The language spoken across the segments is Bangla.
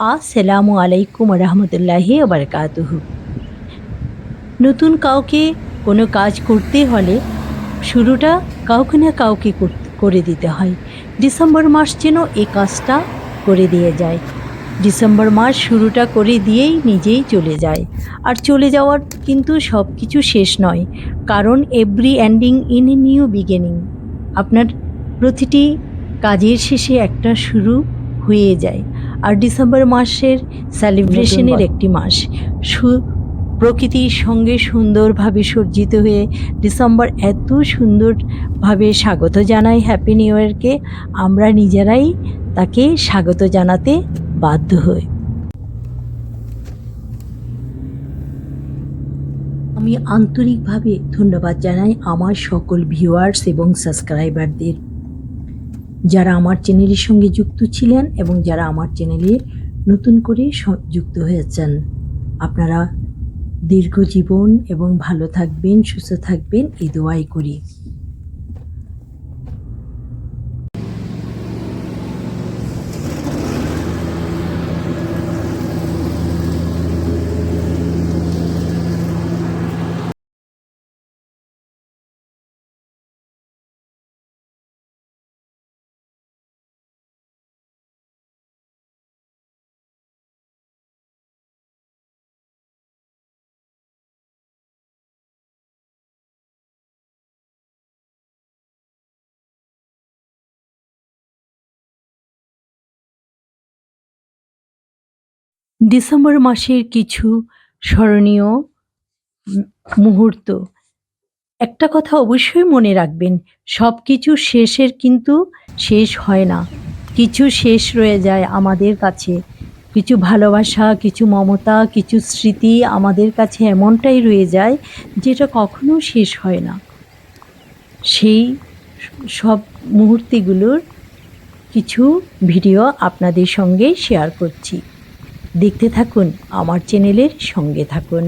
আসসালামু আলাইকুম রহমতুল্লাহি বারকাতুহু। নতুন কাউকে কোনো কাজ করতে হলে শুরুটা কাউকে না কাউকে করে দিতে হয়। ডিসেম্বর মাস যেন এই কাজটা করে দিয়ে যায়। ডিসেম্বর মাস শুরুটা করে দিয়েই নিজেই চলে যায়। আর চলে যাওয়ার কিন্তু সব কিছু শেষ নয়, কারণ every ending in a new beginning. আপনার প্রতিটি কাজের শেষে একটা শুরু হয়ে যায়। আর ডিসেম্বর মাসের সেলিব্রেশনের একটি মাস। প্রকৃতির সঙ্গে সুন্দরভাবে সজ্জিত হয়ে ডিসেম্বর এত সুন্দরভাবে স্বাগত জানাই হ্যাপি নিউ ইয়ারকে। আমরা নিজেরাই তাকে স্বাগত জানাতে বাধ্য হই। আমি আন্তরিকভাবে ধন্যবাদ জানাই আমার সকল ভিউয়ার্স এবং সাবস্ক্রাইবারদের, যারা আমার চ্যানেলের সঙ্গে যুক্ত ছিলেন এবং যারা আমার চ্যানেলে নতুন করে যুক্ত হয়েছেন। আপনারা দীর্ঘ জীবন এবং ভালো থাকবেন, সুস্থ থাকবেন, এই দোয়াই করি। ডিসেম্বর মাসের কিছু স্মরণীয় মুহূর্ত। একটা কথা অবশ্যই মনে রাখবেন, সব কিছু শেষের কিন্তু শেষ হয় না। কিছু শেষ রয়ে যায় আমাদের কাছে, কিছু ভালোবাসা, কিছু মমতা, কিছু স্মৃতি আমাদের কাছে এমনটাই রয়ে যায় যেটা কখনো শেষ হয় না। সেই সব মুহূর্তগুলোর কিছু ভিডিও আপনাদের সঙ্গে শেয়ার করছি। দেখতে থাকুন, আমার চ্যানেলের সঙ্গে থাকুন।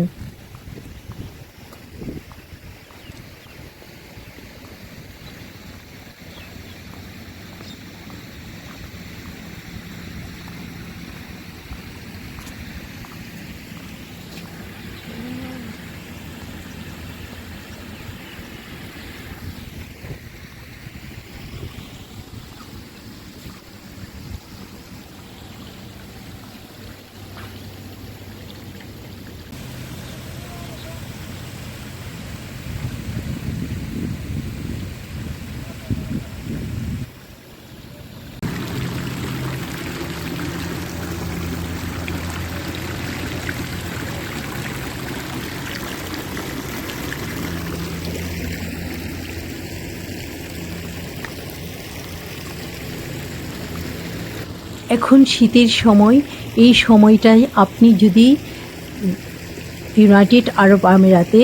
এখন শীতের সময়, এই সময়টায় আপনি যদি ইউনাইটেড আরব আমিরাতে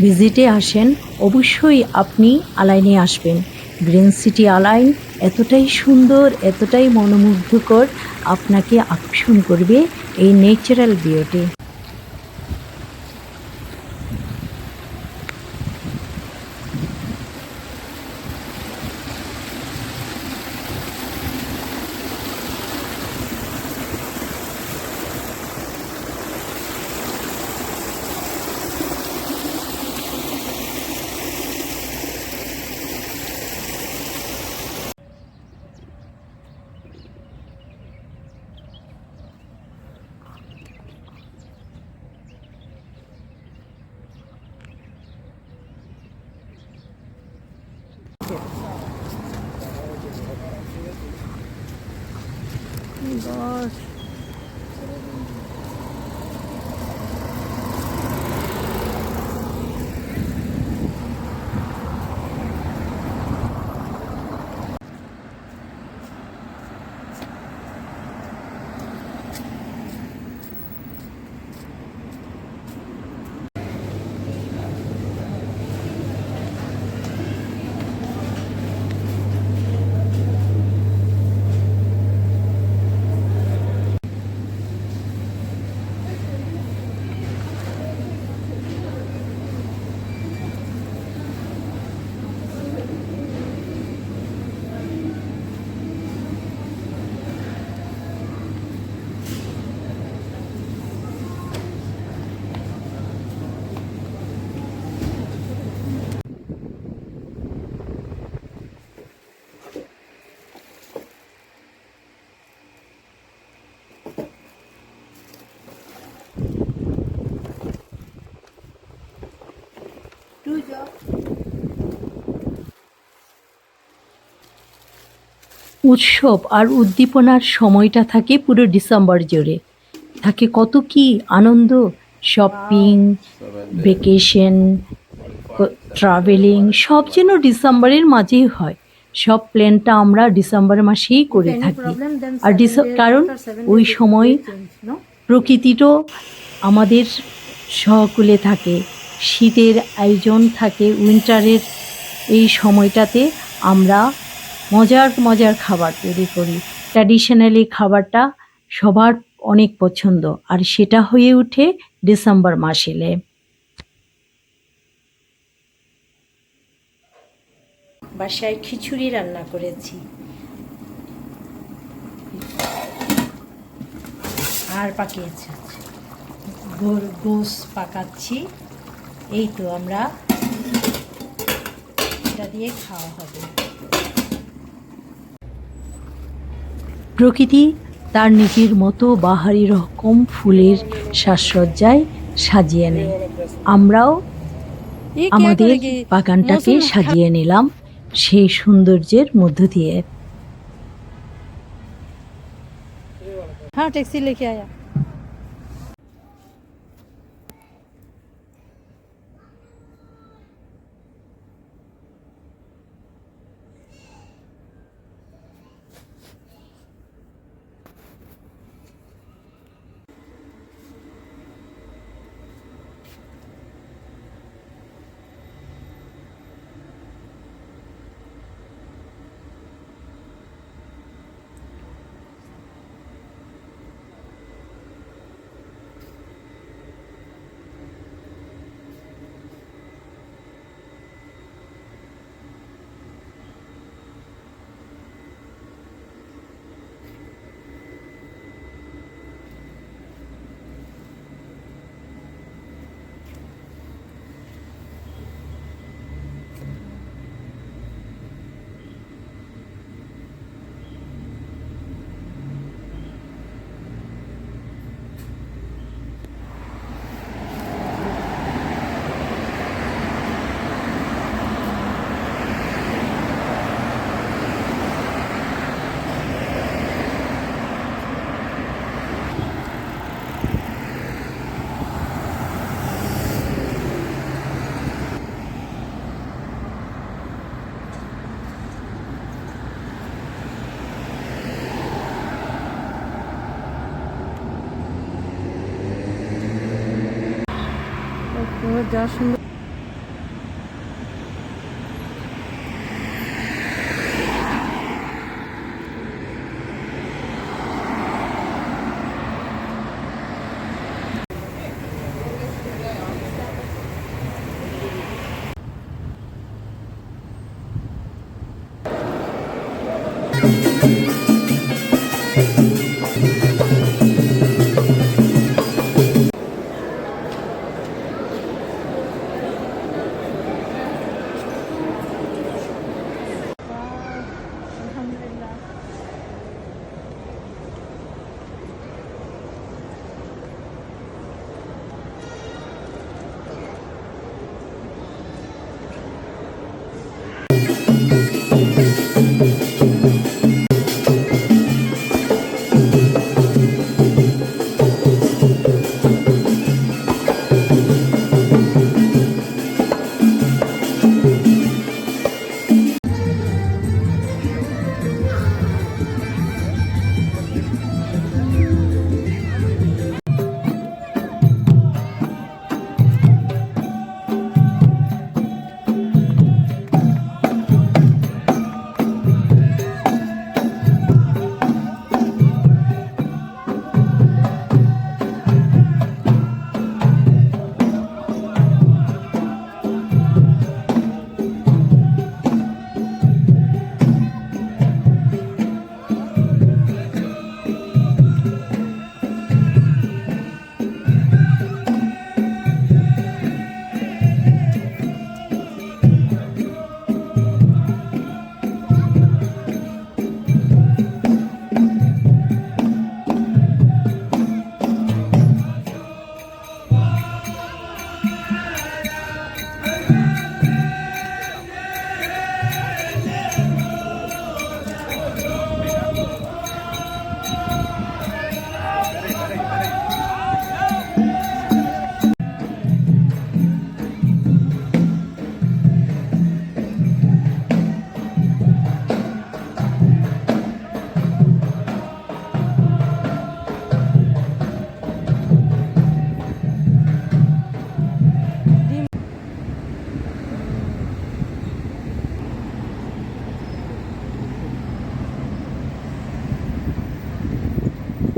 ভিজিটে আসেন, অবশ্যই আপনি আলাইনে আসবেন। গ্রিন সিটি আলাইন এতটাই সুন্দর, এতটাই মনোমুগ্ধকর, আপনাকে আকর্ষণ করবে এই ন্যাচারাল বিউটি। Gosh. উৎসব আর উদ্দীপনার সময়টা থাকে পুরো ডিসেম্বর জুড়ে। থাকে কত কি আনন্দ, শপিং, ভেকেশন, ট্রাভেলিং সব যেন ডিসেম্বরের মাঝেই হয়। সব প্ল্যানটা আমরা ডিসেম্বর মাসেই করে থাকি। আর কারণ ওই সময় প্রকৃতিটাও আমাদের সহকুলে থাকে, শীতের আয়োজন থাকে। উইন্টারের এই সময়টাতে আমরা মজার মজার খাবার তৈরি করি। ট্র্যাডিশনালি খাবারটা সবার অনেক পছন্দ, আর সেটা হয়ে ওঠে ডিসেম্বর মাস এলে। বাসায় খিচুড়ি রান্না করেছি আর পাকিয়েছি, গোস পাকাচ্ছি। এই তো আমরা এটা দিয়ে খাওয়া হবে। প্রকৃতি তার নিজের মতো বাহারি রকম ফুলের সাজসজ্জায় সাজিয়ে নেয়। আমরাও আমাদের বাগানটাকে সাজিয়ে নিলাম সেই সৌন্দর্যের মধ্য দিয়ে। হ্যাঁ, ট্যাক্সি লেকে আয়া। যা সুন্দর।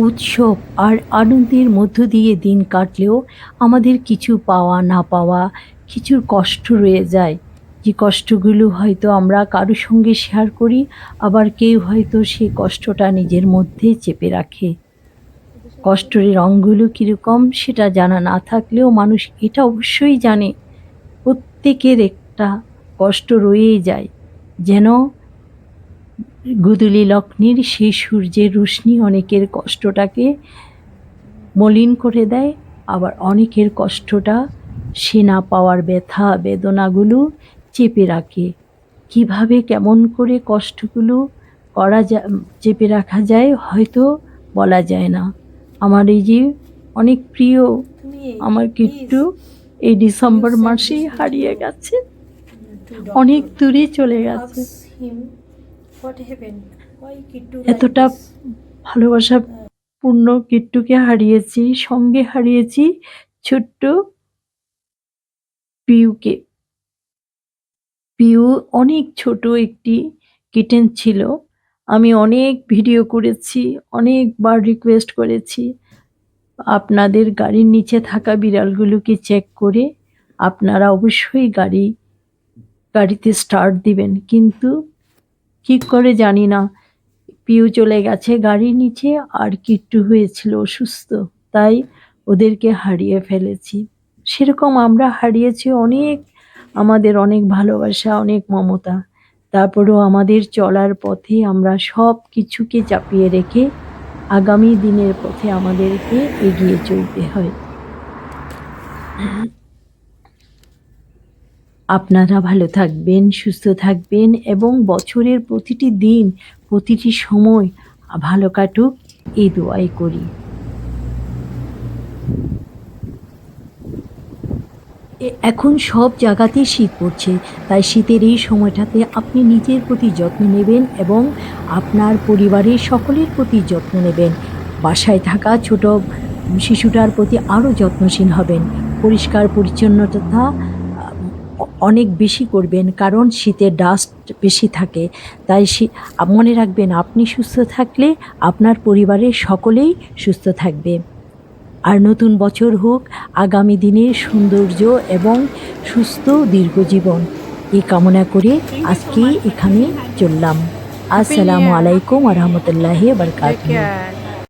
উৎসব আর আনন্দের মধ্য দিয়ে দিন কাটলেও আমাদের কিছু পাওয়া না পাওয়া কিছুর কষ্ট রয়ে যায়, যে কষ্টগুলো হয়তো আমরা কারোর সঙ্গে শেয়ার করি, আবার কেউ হয়তো সেই কষ্টটা নিজের মধ্যে চেপে রাখে। কষ্টের রঙগুলো কীরকম সেটা জানা না থাকলেও মানুষ এটা অবশ্যই জানে, প্রত্যেকের একটা কষ্ট রয়েই যায়। যেন গুদুলি লগ্নের সেই সূর্যের রশ্মি অনেকের কষ্টটাকে মলিন করে দেয়, আবার অনেকের কষ্টটা সে না পাওয়ার ব্যথা বেদনাগুলো চেপে রাখে। কিভাবে কেমন করে কষ্টগুলো চেপে রাখা যায় হয়তো বলা যায় না। আমার এই যে অনেক প্রিয় আমার কিট্টু এই ডিসেম্বর মাসেই হারিয়ে গেছে, অনেক দূরে চলে গেছে। এতটা ভালোবাসা পূর্ণ কিট্টুকে হারিয়েছি, সঙ্গে হারিয়েছি ছোট্ট পিউকে। পিউ অনেক ছোট একটি কিটেন ছিল। আমি অনেক ভিডিও করেছি, অনেকবার রিকোয়েস্ট করেছি আপনাদের গাড়ির নিচে থাকা বিড়ালগুলোকে চেক করে আপনারা অবশ্যই গাড়িতে স্টার্ট দিবেন, কিন্তু কী করে জানি না পিউ চলে গেছে গাড়ির নিচে, আর কিট্টু হয়েছিল অসুস্থ, তাই ওদেরকে হারিয়ে ফেলেছি। সেরকম আমরা হারিয়েছি আমাদের অনেক ভালোবাসা, অনেক মমতা। তারপরেও আমাদের চলার পথে আমরা সব কিছুকে চাপিয়ে রেখে আগামী দিনের পথে আমাদেরকে এগিয়ে চলতে হয়। আপনারা ভালো থাকবেন, সুস্থ থাকবেন এবং বছরের প্রতিটি দিন প্রতিটি সময় ভালো কাটুক এই দোয়াই করি। এখন সব জায়গাতেই শীত পড়ছে, তাই শীতের এই সময়টাতে আপনি নিজের প্রতি যত্ন নেবেন এবং আপনার পরিবারের সকলের প্রতি যত্ন নেবেন। বাসায় থাকা ছোট শিশুটার প্রতি আরও যত্নশীল হবেন। পরিষ্কার পরিচ্ছন্নতা অনেক বেশি করবেন, কারণ শীতে ডাস্ট বেশি থাকে। তাই মনে রাখবেন, আপনি সুস্থ থাকলে আপনার পরিবারের সকলেই সুস্থ থাকবে। আর নতুন বছর হোক আগামী দিনের সৌন্দর্য এবং সুস্থ দীর্ঘ জীবন, এই কামনা করে আজকে এখানে চললাম। আসসালামু আলাইকুম ওয়া রাহমাতুল্লাহি ওয়া বারাকাতুহু।